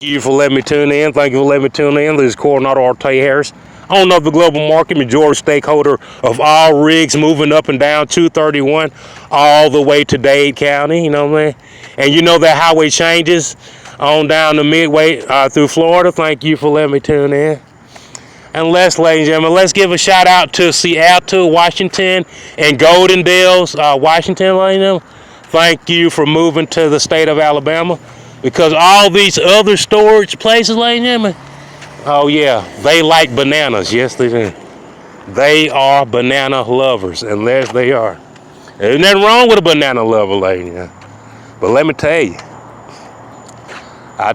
Thank you for letting me tune in. Thank you for letting me tune in. This is Coronado Ortega Harris, owner of the Global Market, majority stakeholder of all rigs moving up and down 231 all the way to Dade County. You know what I mean? And you know that highway changes on down the Midway through Florida. Thank you for letting me tune in. And ladies and gentlemen, let's give a shout out to Seattle, Washington, and Goldendale, Washington, ladies and gentlemen. Thank you for moving to the state of Alabama. Because all these other storage places, ladies and gentlemen, oh yeah, they like bananas. Yes, they do. They are banana lovers, and there they are. There's nothing wrong with a banana lover, ladies and gentlemen. But let me tell you,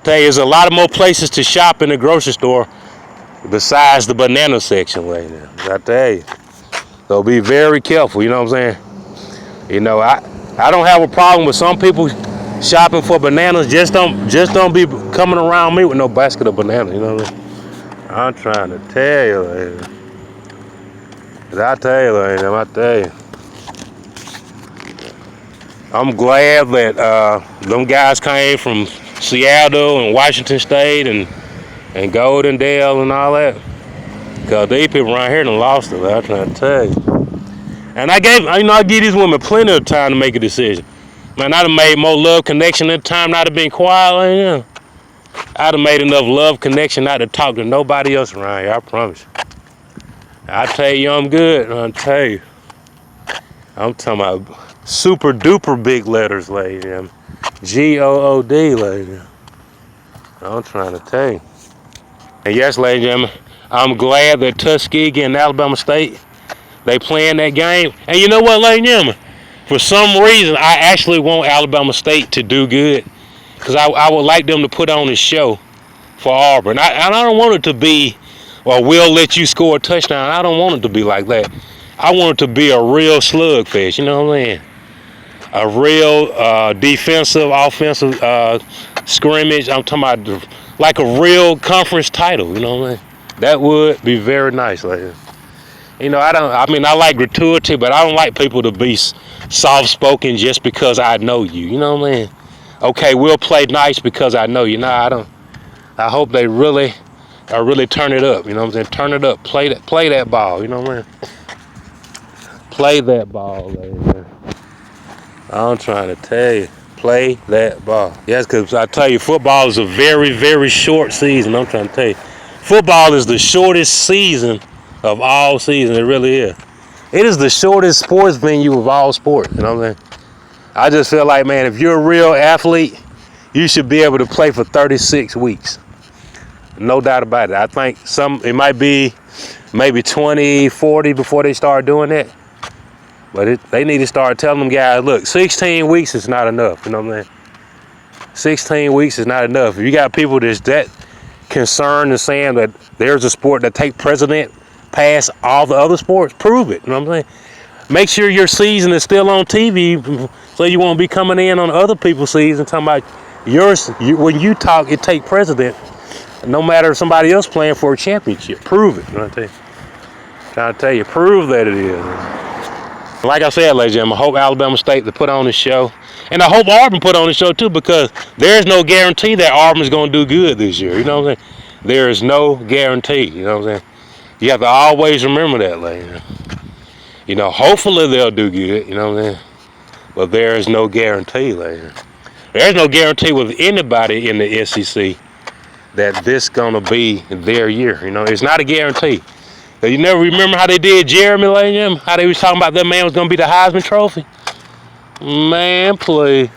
there's a lot of more places to shop in the grocery store besides the banana section, ladies and gentlemen. I tell you. So be very careful, you know what I'm saying? You know, I don't have a problem with some people shopping for bananas. Just don't be coming around me with no basket of bananas, you know what I mean? I'm trying to tell you, ladies. I tell you, ladies, I tell you. I'm glad that them guys came from Seattle and Washington State and Goldendale and all that. Cause these people around here done lost it, I'm trying to tell you. And I give these women plenty of time to make a decision. Man, I'd have made more love connection at the time not to been quiet, like, you know. I'd have made enough love connection not to talk to nobody else around here, I promise you. I tell you I'm good, I tell you. I'm talking about super duper big letters, ladies and gentlemen. G-O-O-D, ladies and gentlemen. I'm trying to tell you. And yes, ladies and gentlemen, I'm glad that Tuskegee and Alabama State, they playing that game. And you know what, ladies and gentlemen? For some reason, I actually want Alabama State to do good because I would like them to put on a show for Auburn. I don't want it to be, well, we'll let you score a touchdown. I don't want it to be like that. I want it to be a real slugfest, you know what I mean? A real defensive, offensive scrimmage. I'm talking about like a real conference title, you know what I mean? That would be very nice, ladies. You know, I like gratuity, but I don't like people to be soft-spoken just because I know you. You know what I mean? Okay, we'll play nice because I know you. No, I don't. I hope they really turn it up. You know what I'm saying? Turn it up. Play that ball. You know what I mean? Play that ball, ladies. I'm trying to tell you. Play that ball. Yes, because I tell you, football is a very, very short season. I'm trying to tell you. Football is the shortest season of all seasons. It really is. It is the shortest sports venue of all sports. You know what I'm saying? I just feel like, man, if you're a real athlete, you should be able to play for 36 weeks. No doubt about it. I think it might be maybe 20, 40 before they start doing that. But they need to start telling them guys, look, 16 weeks is not enough. You know what I'm saying? 16 weeks is not enough. If you got people that's that concerned and saying that there's a sport that take precedent past all the other sports, prove it. You know what I'm saying? Make sure your season is still on TV so you won't be coming in on other people's season talking about yours. When you talk, it take precedent. No matter if somebody else playing for a championship, prove it. You know what I'm trying to tell you, prove that it is. Like I said, ladies and gentlemen, I hope Alabama State to put on the show. And I hope Auburn put on the show too, because there's no guarantee that Auburn's going to do good this year. You know what I'm saying? There is no guarantee. You know what I'm saying? You have to always remember that, ladies. You know, hopefully they'll do good, you know what I'm saying? But there is no guarantee, ladies. There's no guarantee with anybody in the SEC that this gonna be their year. You know, it's not a guarantee. You never remember how they did Jeremy, ladies? How they was talking about that man was gonna be the Heisman Trophy? Man, please.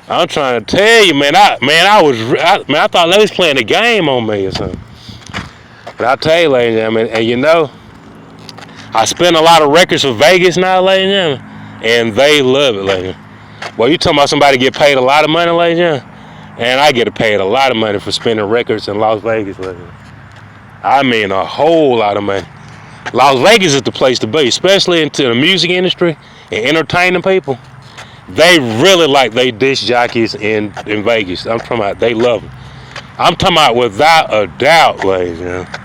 I'm trying to tell you, man. I thought they was playing a game on me or something. But I tell you, ladies and gentlemen, and you know, I spend a lot of records for Vegas now, ladies and gentlemen, and they love it, ladies. Well, you talking about somebody get paid a lot of money, ladies and gentlemen, and I get paid a lot of money for spending records in Las Vegas, ladies. I mean, a whole lot of money. Las Vegas is the place to be, especially into the music industry and entertaining people. They really like they disc jockeys in Vegas. I'm talking about they love them. I'm talking about without a doubt, ladies and gentlemen.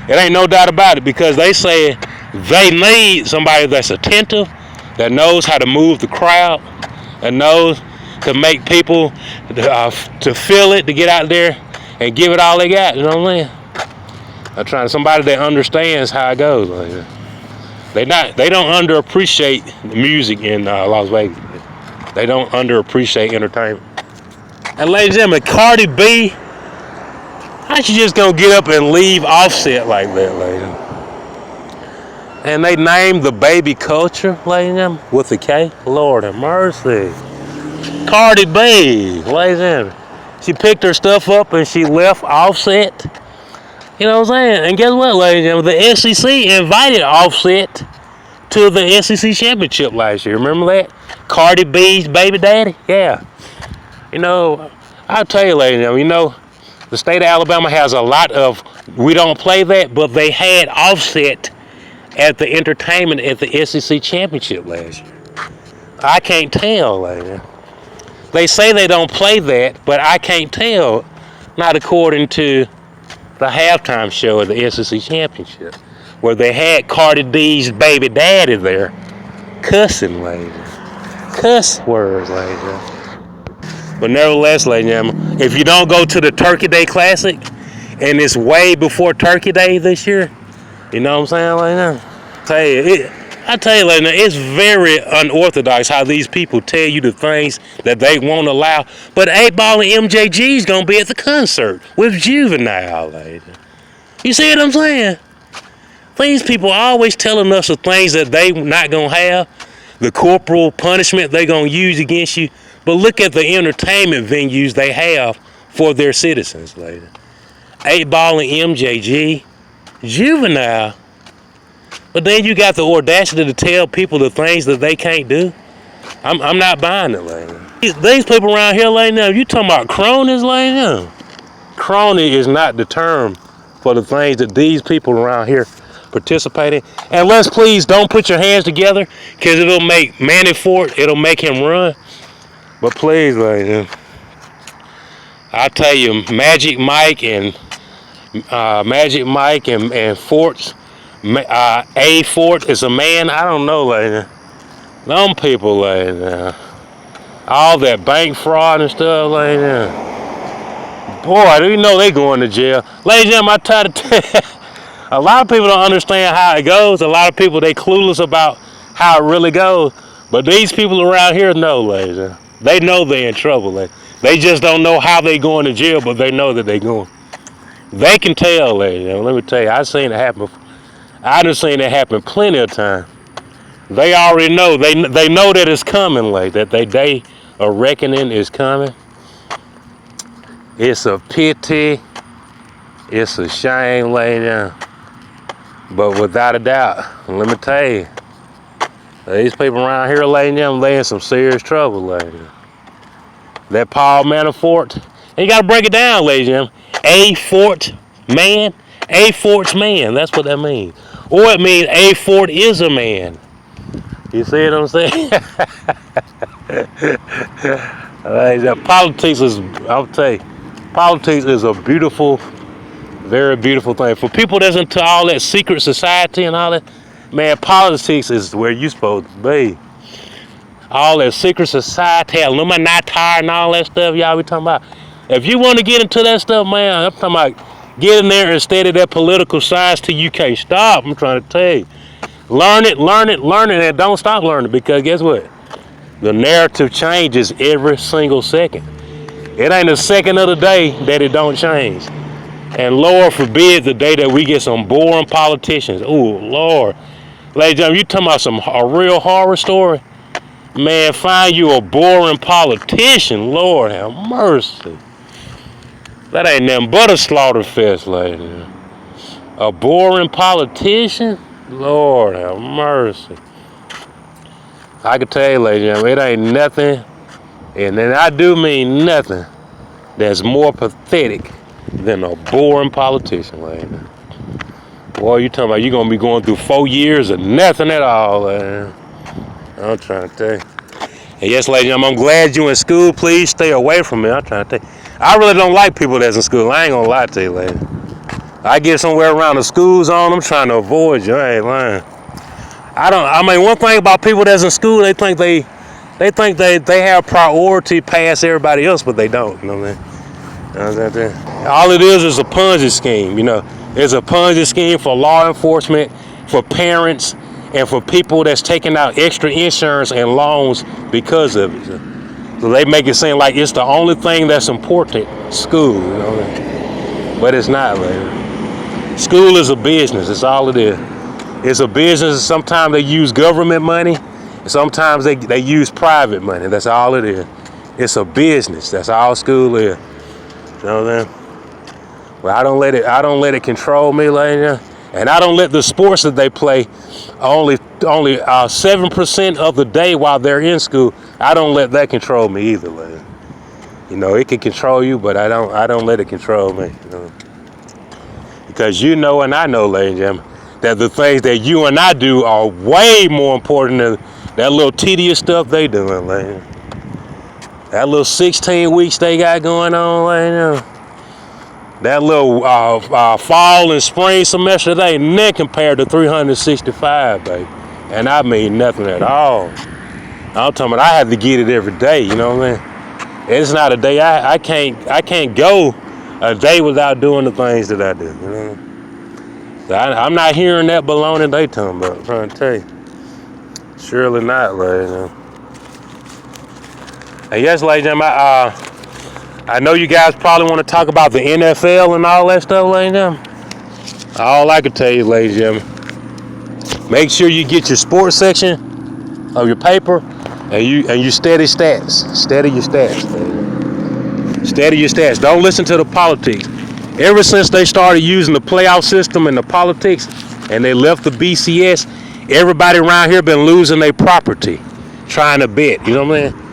It ain't no doubt about it, because they say they need somebody that's attentive, that knows how to move the crowd, and knows to make people to feel it, to get out there and give it all they got. You know what I'm saying? I'm trying somebody that understands how it goes. Like, they don't underappreciate the music in Las Vegas. They don't underappreciate entertainment. And ladies and gentlemen, Cardi B, how she just gonna get up and leave Offset like that, ladies? And they named the baby Culture, ladies and gentlemen, with a K. Lord have mercy. Cardi B, ladies and gentlemen. She picked her stuff up and she left Offset. You know what I'm saying? And guess what, ladies and gentlemen? The SEC invited Offset to the SEC championship last year. Remember that? Cardi B's baby daddy? Yeah. You know, I'll tell you, ladies and gentlemen, you know, the state of Alabama has a lot of, we don't play that, but they had Offset at the entertainment at the SEC championship last year. I can't tell, ladies and gentlemen. They say they don't play that, but I can't tell, not according to the halftime show of the SEC championship, where they had Cardi B's baby daddy there, cussing, ladies. Cuss words, ladies. But nevertheless, ladies and gentlemen, if you don't go to the Turkey Day Classic, and it's way before Turkey Day this year, you know what I'm saying, ladies? I tell you, ladies, it's very unorthodox how these people tell you the things that they won't allow. But 8Ball and MJG is gonna be at the concert with Juvenile, ladies. You see what I'm saying? These people are always telling us the things that they not gonna have, the corporal punishment they gonna use against you. But look at the entertainment venues they have for their citizens, ladies. 8Ball and MJG, Juvenile. But then you got the audacity to tell people the things that they can't do. I'm not buying it, lady. These people around here, lady, now you talking about cronies, lady, now. Crony is not the term for the things that these people around here participate in. And let's please don't put your hands together, because it'll make Manafort, it'll make him run. But please, lady, I tell you, Magic Mike and Fort's. A Fort is a man. I don't know, lady. Them people, lady. All that bank fraud and stuff, lady. Boy, do you know they going to jail? Ladies and gentlemen, I try to tell a lot of people don't understand how it goes. A lot of people, they clueless about how it really goes. But these people around here know, ladies. They know they're in trouble, lady. They just don't know how they going to jail, but they know that they going. They can tell, lady. Let me tell you, I've seen it happen before. I done seen it happen plenty of times. They already know. They know that it's coming, like that. They day of reckoning is coming. It's a pity. It's a shame, lady. But without a doubt, let me tell you, these people around here, lady, they in some serious trouble, lady. That Paul Manafort, and you gotta break it down, lady. A Fort man, A Fort's man. That's what that means. Or it means A Fort is a man. You see what I'm saying? Politics is, I'll tell you, politics is a beautiful, very beautiful thing. For people that's into all that secret society and all that, man, politics is where you're supposed to be. All that secret society, Illuminati and all that stuff y'all be talking about. If you want to get into that stuff, man, I'm talking about get in there and study that political science till you can't stop. I'm trying to tell you. Learn it, and don't stop learning, because guess what? The narrative changes every single second. It ain't a second of the day that it don't change. And Lord forbid the day that we get some boring politicians. Oh, Lord. Ladies and gentlemen, you talking about a real horror story? Man, find you a boring politician. Lord have mercy. That ain't nothing but a slaughter fest, lady. A boring politician? Lord have mercy. I can tell you, ladies and gentlemen, it ain't nothing, and then I do mean nothing, that's more pathetic than a boring politician, lady. Boy, you talking about you gonna be going through 4 years of nothing at all, lady. I'm trying to tell you. And yes, ladies and gentlemen, I'm glad you in school. Please stay away from me. I'm trying to tell you. I really don't like people that's in school. I ain't gonna lie to you, lady. I get somewhere around the school zone, I'm trying to avoid you. I ain't lying. I mean, one thing about people that's in school, they think they They think they have priority past everybody else, but they don't. You know what I mean? All it is a Ponzi scheme. You know, it's a Ponzi scheme for law enforcement, for parents, and for people that's taking out extra insurance and loans because of it. So they make it seem like it's the only thing that's important. School, you know what I mean? But it's not, man. School is a business. It's all it is. It's a business. Sometimes they use government money. Sometimes they use private money. That's all it is. It's a business. That's all school is. You know what I mean? Well, I don't let it control me, like, and I don't let the sports that they play only 7% of the day while they're in school. I don't let that control me either, like. You know, it can control you, but I don't let it control me. You know? Because you know and I know, ladies and gentlemen, that the things that you and I do are way more important than that little tedious stuff they doing, like. That little 16 weeks they got going on, like, that little fall and spring semester, they ain't nothing compared to 365, baby. And I mean nothing at all. I'm talking about I have to get it every day, you know what I mean? It's not a day I can't go a day without doing the things that I do, you know? So I'm not hearing that baloney they talking about, I'm trying to tell you. Surely not, like, And yes, ladies and gentlemen, I know you guys probably want to talk about the NFL and all that stuff, ladies and gentlemen. All I can tell you, ladies and gentlemen, make sure you get your sports section of your paper and you study stats. Study your stats, baby. Study your stats. Don't listen to the politics. Ever since they started using the playoff system and the politics and they left the BCS, everybody around here been losing their property trying to bet. You know what I mean?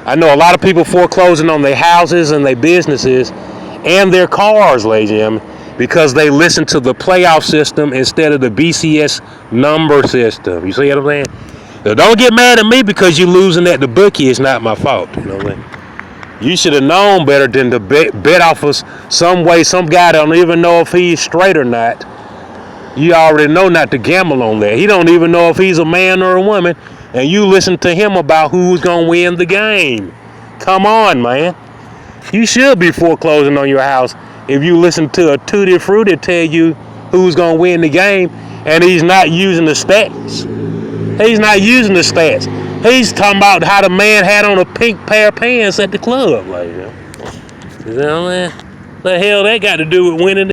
I know a lot of people foreclosing on their houses and their businesses and their cars, ladies and gentlemen, because they listen to the playoff system instead of the BCS number system. You see what I'm saying? So don't get mad at me because you're losing at the bookie. It's not my fault. You know what I mean? You should have known better than to bet off of some way, some guy don't even know if he's straight or not. You already know not to gamble on that. He don't even know if he's a man or a woman. And you listen to him about who's going to win the game. Come on, man. You should be foreclosing on your house if you listen to a Tutti Frutti tell you who's going to win the game and he's not using the stats. He's not using the stats. He's talking about how the man had on a pink pair of pants at the club. Like, you know what I mean? The hell that got to do with winning?